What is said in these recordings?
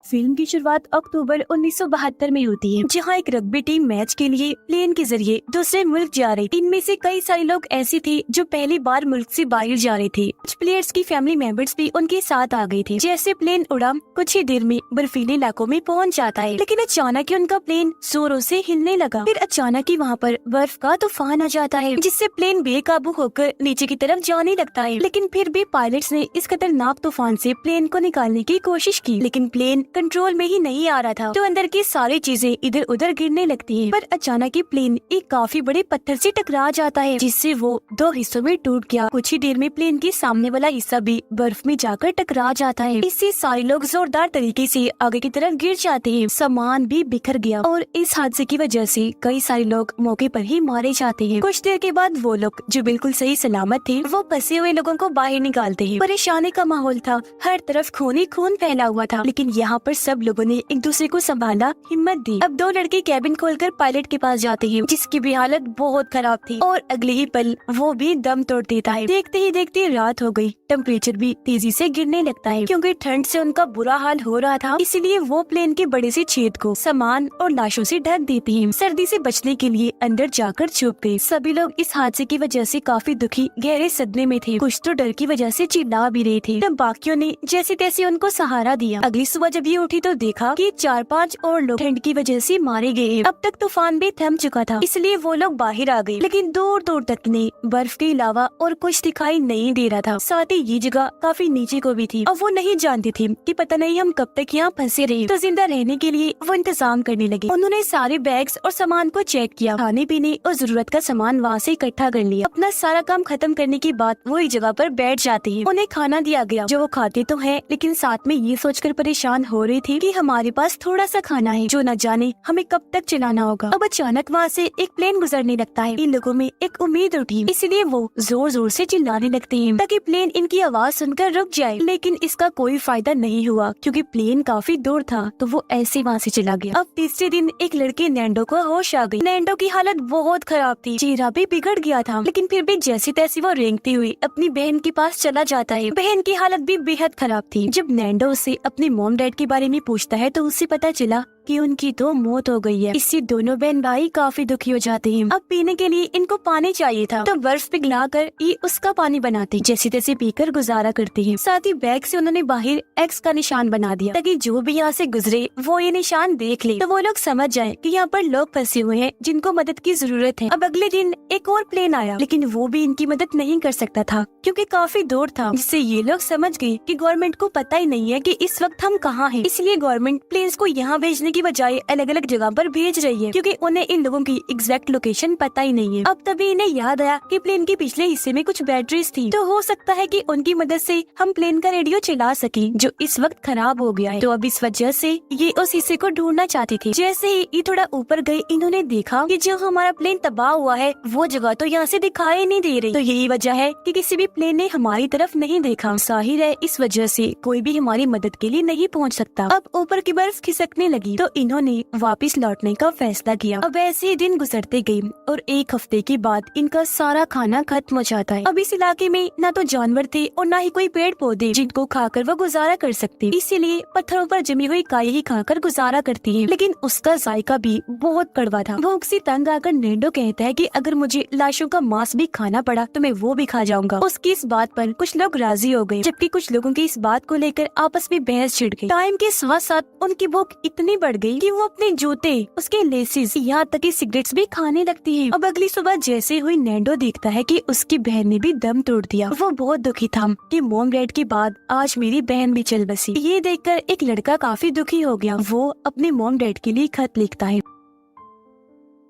Film की शुरुआत अक्टूबर 1972 में होती है, जहां एक रग्बी टीम मैच के लिए प्लेन के जरिए दूसरे मुल्क जा रही थी। इनमें से कई सारे लोग ऐसे थे जो पहली बार मुल्क से बाहर जा रहे थे। कुछ प्लेयर्स की फैमिली मेंबर्स भी उनके साथ आ गए थे। जैसे प्लेन उड़ा कुछ ही देर में बर्फीले इलाकों में पहुंच जाता है, लेकिन अचानक ही उनका प्लेन जोरों से हिलने लगा। फिर अचानक ही वहाँ पर बर्फ का तूफान आ जाता है, जिससे प्लेन बेकाबू होकर नीचे की तरफ जाने लगता है। लेकिन फिर भी पायलट्स ने इस खतरनाक तूफान से प्लेन को निकालने की कोशिश की, लेकिन प्लेन कंट्रोल में ही नहीं आ रहा था, तो अंदर की सारी चीजें इधर उधर गिरने लगती हैं। पर अचानक ही प्लेन एक काफी बड़े पत्थर से टकरा जाता है, जिससे वो दो हिस्सों में टूट गया। कुछ ही देर में प्लेन के सामने वाला हिस्सा भी बर्फ में जाकर टकरा जाता है। इससे सारे लोग जोरदार तरीके से आगे की तरफ गिर जाते हैं। सामान भी बिखर गया और इस हादसे की वजह से कई सारे लोग मौके पर ही मारे जाते हैं। कुछ देर के बाद वो लोग जो बिल्कुल सही सलामत थे, वो फंसे हुए लोगों को बाहर निकालते हैं। परेशानी का माहौल था, हर तरफ खून ही खून फैला हुआ था, लेकिन यहाँ पर सब लोगों ने एक दूसरे को संभाला, हिम्मत दी। अब दो लड़के कैबिन खोलकर पायलट के पास जाते हैं, जिसकी भी हालत बहुत खराब थी, और अगले ही पल वो भी दम तोड़ देता है। देखते ही देखते रात हो गई। टेम्परेचर भी तेजी से गिरने लगता है, क्योंकि ठंड से उनका बुरा हाल हो रहा था। इसलिए वो प्लेन के बड़े से छेद को सामान और लाशों से ढक देते हैं। सर्दी से बचने के लिए अंदर जाकर छुप गए। सभी लोग इस हादसे की वजह से काफी दुखी, गहरे सदमे में थे। कुछ तो डर की वजह से चिल्ला भी रहे थे। तब बाकियों ने जैसे तैसे उनको सहारा दिया। अगली सुबह जब ये उठी तो देखा कि 4-5 और लोग ठंड की वजह से मारे गए। अब तक तूफान भी थम चुका था, इसलिए वो लोग बाहर आ गए, लेकिन दूर दूर तक ने बर्फ के अलावा और कुछ दिखाई नहीं दे रहा था। साथ ही ये जगह काफी नीचे को भी थी, और वो नहीं जानती थी कि पता नहीं हम कब तक यहाँ फंसे रहे। तो जिंदा रहने के लिए वो इंतजाम करने लगे। उन्होंने सारे बैग्स और सामान को चेक किया, खाने पीने और जरूरत का सामान वहाँ से इकट्ठा कर लिया। अपना सारा काम खत्म करने के बाद वो एक जगह पर बैठ जाते हैं। उन्हें खाना दिया गया, जो वो खाते तो है, लेकिन साथ में ये सोचकर परेशान हो रही थी कि हमारे पास थोड़ा सा खाना है, जो न जाने हमें कब तक चलाना होगा। अब अचानक वहाँ से एक प्लेन गुजरने लगता है। इन लोगों में एक उम्मीद उठी, इसलिए वो जोर जोर से चिल्लाने लगते हैं ताकि प्लेन इनकी आवाज सुनकर रुक जाए। लेकिन इसका कोई फायदा नहीं हुआ, क्योंकि प्लेन काफी दूर था, तो वो ऐसे वहाँ से चला गया। अब तीसरे दिन एक लड़के नैंडो को होश आ गई। नैंडो की हालत बहुत खराब थी, चेहरा भी बिगड़ गया था, लेकिन फिर भी जैसी तैसी वो रेंगते हुए अपनी बहन के पास चला जाता है। बहन की हालत भी बेहद खराब थी। जब नैंडो उससे अपने मॉम डैड के बारे में पूछता है, तो उससे पता चला कि उनकी तो मौत हो गई है। इससे दोनों बहन भाई काफी दुखी हो जाते हैं। अब पीने के लिए इनको पानी चाहिए था, तो बर्फ पिघलाकर ये उसका पानी बनाते, जैसे तैसे पीकर गुजारा करते हैं। साथ ही बैग से उन्होंने बाहर एक्स का निशान बना दिया, ताकि जो भी यहाँ से गुजरे वो ये निशान देख ले, तो वो लोग समझ जाए कि यहाँ पर लोग फंसे हुए हैं जिनको मदद की जरूरत है। अब अगले दिन एक और प्लेन आया, लेकिन वो भी इनकी मदद नहीं कर सकता था, क्योंकि काफी दूर था, जिससे ये लोग समझ गए कि गवर्नमेंट को पता ही नहीं है कि इस वक्त हम कहाँ हैं। इसलिए गवर्नमेंट प्लेन्स को यहाँ भेजने की बजाय अलग अलग जगह पर भेज रही है, क्योंकि उन्हें इन लोगों की एग्जैक्ट लोकेशन पता ही नहीं है। अब तभी इन्हें याद आया कि प्लेन के पिछले हिस्से में कुछ बैटरीज थी, तो हो सकता है कि उनकी मदद से हम प्लेन का रेडियो चला सके, जो इस वक्त खराब हो गया है। तो अब इस वजह से ये उस हिस्से को ढूंढना चाहती थी। जैसे ही ये थोड़ा ऊपर गए, इन्होंने देखा कि जो हमारा प्लेन तबाह हुआ है, वो जगह तो यहाँ से दिखाई नहीं दे रही। तो यही वजह है कि किसी भी प्लेन ने हमारी तरफ नहीं देखा। जाहिर है इस वजह से कोई भी हमारी मदद के लिए नहीं पहुँच सकता। अब ऊपर की बर्फ खिसकने लगी, तो इन्होंने वापस लौटने का फैसला किया। अब ऐसे ही दिन गुजरते गए, और एक हफ्ते के बाद इनका सारा खाना खत्म हो जाता है। अब इस इलाके में न तो जानवर थे और न ही कोई पेड़ पौधे जिनको खाकर वो गुजारा कर सकते, इसीलिए पत्थरों पर जमी हुई काई ही खाकर गुजारा करती है। लेकिन उसका जायका भी बहुत कड़वा था। भूख से तंग आकर नैंडो कहता है कि अगर मुझे लाशों का मांस भी खाना पड़ा तो मैं वो भी खा जाऊंगा। उसकी इस बात पर कुछ लोग राजी हो गए, जबकि कुछ लोगों की इस बात को लेकर आपस में बहस छिड़ गई। टाइम के साथ साथ उनकी भूख इतनी बढ़ गई कि वो अपने जूते, उसके लेसेस, यहाँ तक कि सिगरेट्स भी खाने लगती है। अब अगली सुबह जैसे हुई, नैंडो देखता है कि उसकी बहन ने भी दम तोड़ दिया। वो बहुत दुखी था कि मॉम डैड के बाद आज मेरी बहन भी चल बसी। ये देखकर एक लड़का काफी दुखी हो गया। वो अपने मॉम डैड के लिए खत लिखता है।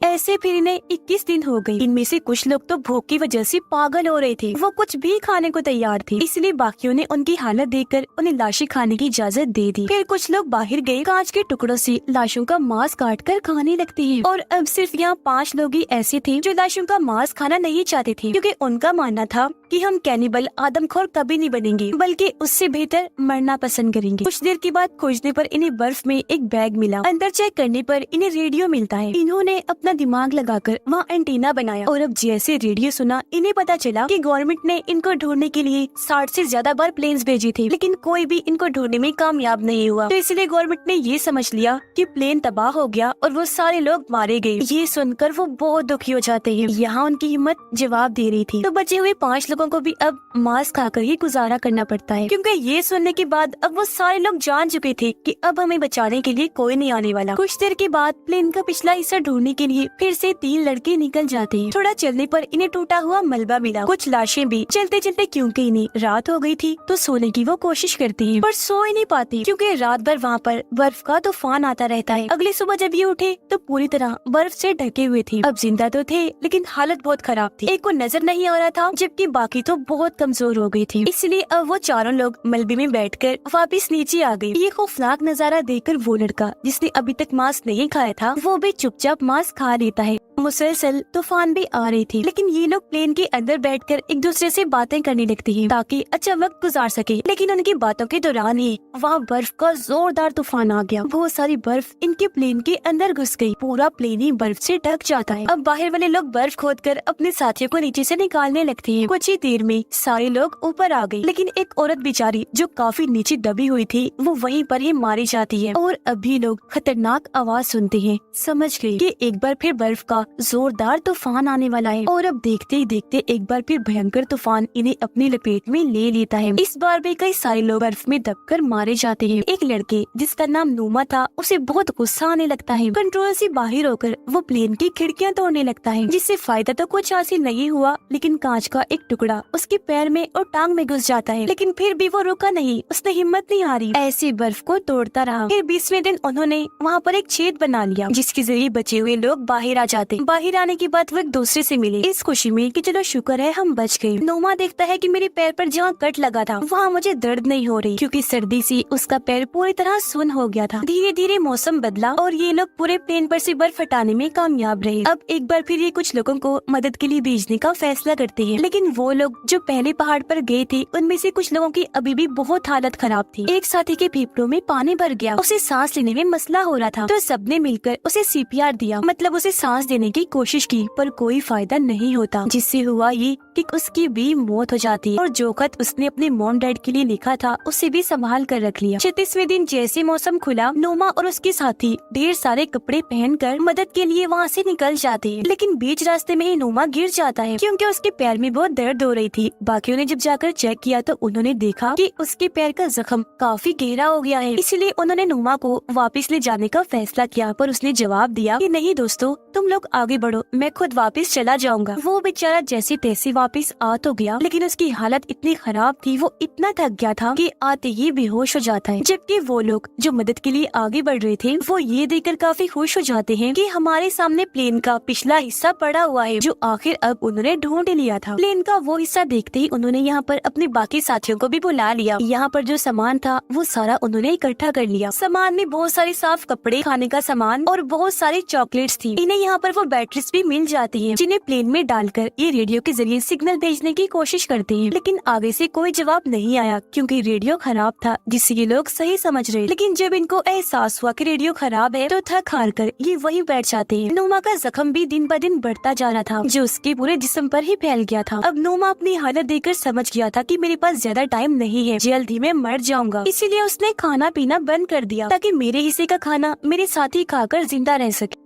ऐसे फिर इन्हें 21 दिन हो गए। इनमें से कुछ लोग तो भूख की वजह से पागल हो रहे थे, वो कुछ भी खाने को तैयार थे, इसलिए बाकियों ने उनकी हालत देखकर उन्हें लाशें खाने की इजाजत दे दी। फिर कुछ लोग बाहर गए, कांच के टुकड़ों से लाशों का मांस काट कर खाने लगते हैं। और अब सिर्फ यहाँ 5 लोग ही ऐसे थे जो लाशों का मांस खाना नहीं चाहते थे, क्योंकि उनका मानना था कि हम कैनिबल, आदमखोर कभी नहीं बनेंगे, बल्कि उससे बेहतर मरना पसंद करेंगे। कुछ देर के बाद खोजने पर इन्हें बर्फ में एक बैग मिला। अंदर चेक करने पर इन्हें रेडियो मिलता है। इन्होंने अपना अपना दिमाग लगाकर वहाँ एंटीना बनाया और अब जैसे रेडियो सुना इन्हें पता चला कि गवर्नमेंट ने इनको ढूंढने के लिए 60 से ज्यादा बार प्लेन्स भेजी थी, लेकिन कोई भी इनको ढूंढने में कामयाब नहीं हुआ। तो इसलिए गवर्नमेंट ने ये समझ लिया कि प्लेन तबाह हो गया और वो सारे लोग मारे गए। ये सुनकर वो बहुत दुखी हो जाते हैं। यहाँ उनकी हिम्मत जवाब दे रही थी। तो बचे हुए 5 लोगों को भी अब मांस खाकर ही गुजारा करना पड़ता है, क्योंकि ये सुनने के बाद अब वो सारे लोग जान चुके थे कि अब हमें बचाने के लिए कोई नहीं आने वाला। कुछ देर के बाद प्लेन का पिछला हिस्सा ढूंढने के लिए फिर से 3 लड़के निकल जाते हैं। थोड़ा चलने पर इन्हें टूटा हुआ मलबा मिला, कुछ लाशें भी। चलते चलते क्योंकि इन्हें रात हो गई थी तो सोने की वो कोशिश करती हैं, पर सो ही नहीं पाती क्योंकि रात भर वहाँ पर बर्फ का तूफान आता रहता है। अगली सुबह जब ये उठे तो पूरी तरह बर्फ से ढके हुए थे। अब जिंदा तो थे लेकिन हालत बहुत खराब थी। एक को नजर नहीं आ रहा था जबकि बाकी तो बहुत कमजोर हो गई थी। इसलिए अब वो चारों लोग मलबे में बैठकर वापस नीचे आ गए। ये खौफनाक नजारा देखकर वो लड़का जिसने अभी तक मांस नहीं खाया था वो भी चुपचाप मांस खा लेता है। मुसलसल तूफान भी आ रही थी, लेकिन ये लोग प्लेन के अंदर बैठकर एक दूसरे से बातें करने लगते हैं ताकि अच्छा वक्त गुजार सके। लेकिन उनकी बातों के दौरान ही वहाँ बर्फ का जोरदार तूफान आ गया। बहुत सारी बर्फ इनके प्लेन के अंदर घुस गई। पूरा प्लेन ही बर्फ से ढक जाता है। अब बाहर वाले लोग बर्फ खोदकर अपने साथियों को नीचे से निकालने लगते हैं। कुछ ही देर में सारे लोग ऊपर आ गए, लेकिन एक औरत बेचारी जो काफी नीचे दबी हुई थी वो वहीं पर ही मारी जाती है। और अभी लोग खतरनाक आवाज सुनते हैं, समझ गए कि एक बार फिर बर्फ का जोरदार तूफान आने वाला है। और अब देखते ही देखते एक बार फिर भयंकर तूफान इन्हें अपनी लपेट में ले लेता है। इस बार भी कई सारे लोग बर्फ में दबकर मारे जाते हैं। एक लड़के जिसका नाम नूमा था उसे बहुत गुस्सा आने लगता है। कंट्रोल से बाहर होकर वो प्लेन की खिड़कियां तोड़ने लगता है, जिससे फायदा तो कुछ हासिल नहीं हुआ, लेकिन कांच का एक टुकड़ा उसके पैर में और टांग में घुस जाता है। लेकिन फिर भी वो रुका नहीं, उसने हिम्मत नहीं हारी, ऐसे बर्फ को तोड़ता रहा। फिर 20वें दिन उन्होंने वहाँ पर एक छेद बना लिया जिसके जरिए बचे हुए लोग बाहर आ जाते। बाहर आने के बाद वो एक दूसरे से मिले इस खुशी में कि चलो शुक्र है हम बच गए। नोमा देखता है कि मेरे पैर पर जहाँ कट लगा था वहाँ मुझे दर्द नहीं हो रही, क्योंकि सर्दी से उसका पैर पूरी तरह सुन्न हो गया था। धीरे धीरे मौसम बदला और ये लोग पूरे प्लेन पर से बर्फ हटाने में कामयाब रहे। अब एक बार फिर ये कुछ लोगों को मदद के लिए भेजने का फैसला करते हैं, लेकिन वो लोग जो पहले पहाड़ पर गए थे उनमें से कुछ लोगों की अभी भी बहुत हालत खराब थी। एक साथी के फेफड़ों में पानी भर गया, उसे सांस लेने में मसला हो रहा था, तो सबने मिलकर उसे CPR दिया, मतलब उसे सांस देने की कोशिश की, पर कोई फायदा नहीं होता, जिससे हुआ ये कि उसकी भी मौत हो जाती है। और जो खत उसने अपने मॉम डैड के लिए लिखा था उसे भी संभाल कर रख लिया। 36वें दिन जैसे मौसम खुला, नोमा और उसके साथी ढेर सारे कपड़े पहनकर मदद के लिए वहाँ से निकल जाते हैं, लेकिन बीच रास्ते में ही नोमा गिर जाता है क्योंकि उसके पैर में बहुत दर्द हो रही थी। बाकियों ने जब जाकर चेक किया तो उन्होंने देखा कि उसके पैर का जख्म काफी गहरा हो गया है, इसलिए उन्होंने नोमा को वापस ले जाने का फैसला किया। पर उसने जवाब दिया कि नहीं दोस्तों, तुम लोग आगे बढ़ो, मैं खुद वापस चला जाऊंगा। वो बेचारा जैसे तैसे वापस आ तो गया, लेकिन उसकी हालत इतनी खराब थी, वो इतना थक गया था कि आते ही बेहोश हो जाता है। जबकि वो लोग जो मदद के लिए आगे बढ़ रहे थे वो ये देखकर काफी खुश हो जाते हैं कि हमारे सामने प्लेन का पिछला हिस्सा पड़ा हुआ है जो आखिर अब उन्होंने ढूंढ लिया था। प्लेन का वो हिस्सा देखते ही उन्होंने यहाँ पर अपने बाकी साथियों को भी बुला लिया। यहाँ पर जो सामान था वो सारा उन्होंने इकट्ठा कर लिया। सामान में बहुत सारे साफ कपड़े, खाने का सामान और बहुत सारी चॉकलेट्स थी। इन्हें यहाँ पर वो बैटरीज भी मिल जाती हैं, जिन्हें प्लेन में डालकर ये रेडियो के जरिए सिग्नल भेजने की कोशिश करते हैं। लेकिन आगे से कोई जवाब नहीं आया क्योंकि रेडियो खराब था, जिससे ये लोग सही समझ रहे। लेकिन जब इनको एहसास हुआ कि रेडियो खराब है तो थक हार कर ये वहीं बैठ जाते हैं। नोमा का जख्म भी दिन ब दिन बढ़ता जा रहा था, जो उसके पूरे जिस्म पर ही फैल गया था। अब नोमा अपनी हालत देखकर समझ गया था कि मेरे पास ज्यादा टाइम नहीं है, जल्द ही मैं मर जाऊंगा। इसीलिए उसने खाना पीना बंद कर दिया ताकि मेरे हिस्से का खाना मेरे साथी खाकर जिंदा रह सके।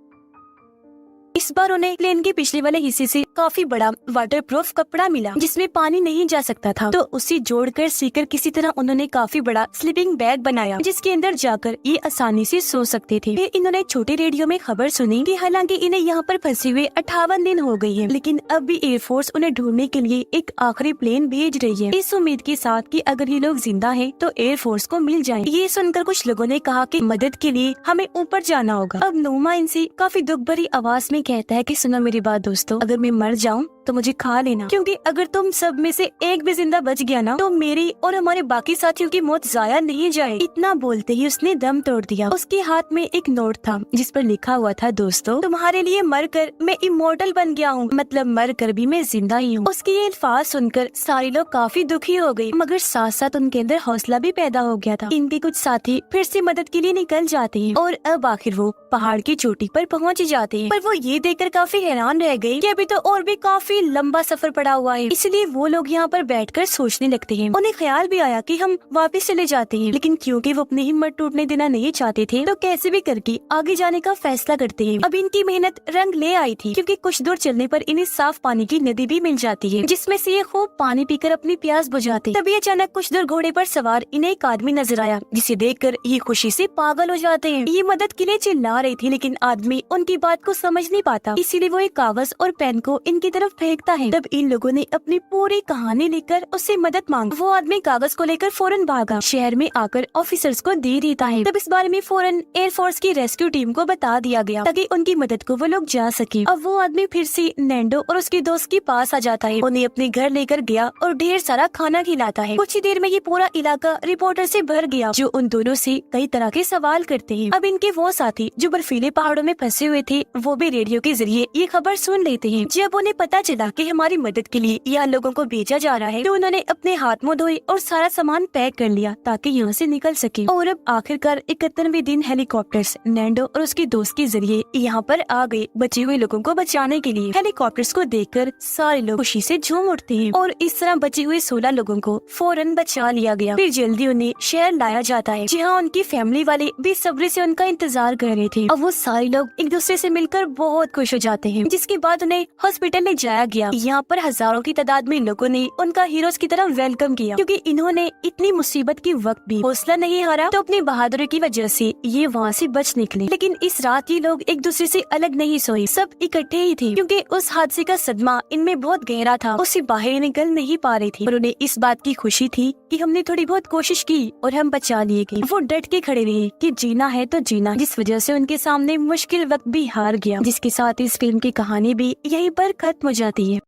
इस बार उन्हें प्लेन के पिछले वाले हिस्से से काफी बड़ा वाटरप्रूफ कपड़ा मिला जिसमें पानी नहीं जा सकता था, तो उसे जोड़कर सीकर किसी तरह उन्होंने काफी बड़ा स्लीपिंग बैग बनाया जिसके अंदर जाकर ये आसानी से सो सकते थे। फिर इन्होंने छोटे रेडियो में खबर सुनी कि हालांकि इन्हें यहाँ पर फंसे हुए 58 दिन हो गई है, लेकिन अब भी एयरफोर्स उन्हें ढूंढने के लिए एक आखिरी प्लेन भेज रही है, इस उम्मीद के साथ कि अगर ये लोग जिंदा हैं तो एयरफोर्स को मिल जाए। ये सुनकर कुछ लोगों ने कहा कि मदद के लिए हमें ऊपर जाना होगा। अब नोमा इनसे काफी दुख भरी आवाज में कहता है कि सुनो मेरी बात दोस्तों, अगर मैं मर जाऊं तो मुझे खा लेना, क्योंकि अगर तुम सब में से एक भी जिंदा बच गया ना तो मेरी और हमारे बाकी साथियों की मौत जाया नहीं जाए। इतना बोलते ही उसने दम तोड़ दिया। उसके हाथ में एक नोट था जिस पर लिखा हुआ था, दोस्तों तुम्हारे लिए मरकर मैं इमोर्टल बन गया हूँ, मतलब मर कर भी मैं जिंदा ही हूँ। उसके ये अल्फाज सुनकर सारे लोग काफी दुखी हो गए, मगर साथ साथ उनके अंदर हौसला भी पैदा हो गया था। इनके कुछ साथी फिर से मदद के लिए निकल जाते हैं और अब आखिर वो पहाड़ की चोटी पर पहुंच जाते हैं। पर वो ये देखकर काफी हैरान रह गए कि अभी तो और भी काफी लंबा सफर पड़ा हुआ है, इसलिए वो लोग यहाँ पर बैठकर सोचने लगते हैं। उन्हें ख्याल भी आया कि हम वापस चले जाते हैं, लेकिन क्योंकि वो अपनी हिम्मत टूटने देना नहीं चाहते थे तो कैसे भी करके आगे जाने का फैसला करते हैं। अब इनकी मेहनत रंग ले आई थी, क्योंकि कुछ दूर चलने पर इन्हें साफ पानी की नदी भी मिल जाती है, जिसमें से ये खूब पानी पीकर अपनी प्यास बुझाते। तभी अचानक कुछ दूर घोड़े पर सवार इन्हें एक आदमी नजर आया, जिसे देखकर ये खुशी से पागल हो जाते हैं। ये मदद के लिए चिल्ला रही थी, लेकिन आदमी उनकी बात को समझ नहीं पाता, इसीलिए वो एक कागज और पेन को इनकी तरफ फेंकता है। तब इन लोगों ने अपनी पूरी कहानी लेकर उससे मदद मांगी। वो आदमी कागज को लेकर फौरन भागा, शहर में आकर ऑफिसर्स को दे देता है। तब इस बारे में फौरन एयरफोर्स की रेस्क्यू टीम को बता दिया गया ताकि उनकी मदद को वो लोग जा सके। अब वो आदमी फिर से नैंडो और उसके दोस्त के पास आ जाता है, उन्हें अपने घर लेकर गया और ढेर सारा खाना खिलाता है। कुछ ही देर में ये पूरा इलाका रिपोर्टर से भर गया, जो उन दोनों से कई तरह के सवाल करते हैं। अब इनके वो साथी जो बर्फीले पहाड़ों में फंसे हुए थे, वो भी रेडियो के जरिए ये खबर सुन लेते हैं। जब उन्हें पता चला कि हमारी मदद के लिए यहाँ लोगों को भेजा जा रहा है, तो उन्होंने अपने हाथ मुंह धोए और सारा सामान पैक कर लिया ताकि यहाँ से निकल सके। और अब आखिरकार 71वें दिन हेलीकॉप्टर्स नैंडो और उसके दोस्त के जरिए यहाँ पर आ गए बचे हुए लोगों को बचाने के लिए। हेलीकॉप्टर्स को देखकर सारे लोग खुशी से झूम उठते हैं और इस तरह बचे हुए 16 लोगों को फौरन बचा लिया गया। फिर जल्दी उन्हें शहर लाया जाता है, जहाँ उनकी फैमिली वाले बेसब्री से उनका इंतजार कर रहे थे। अब वो सारे लोग एक दूसरे से मिलकर बहुत खुश हो जाते हैं, जिसके बाद उन्हें हॉस्पिटल ले जाया गया। यहाँ पर हजारों की तादाद में लोगों ने उनका हीरोज की तरह वेलकम किया, क्योंकि इन्होंने इतनी मुसीबत के वक्त भी हौसला नहीं हारा, तो अपनी बहादुरी की वजह से ये वहाँ से बच निकले। लेकिन इस रात ये लोग एक दूसरे से अलग नहीं सोए, सब इकट्ठे ही थे, क्योंकि उस हादसे का सदमा इनमें बहुत गहरा था, उससे बाहर निकल नहीं पा रही थी। और उन्हें इस बात की खुशी थी कि हमने थोड़ी बहुत कोशिश की और हम बचा लिए गए। वो डट के खड़े रहे कि जीना है तो जीना, जिस वजह से उनके सामने मुश्किल वक्त भी हार गया। जिसके साथ इस फिल्म की कहानी भी यहीं पर खत्म हो जाती है।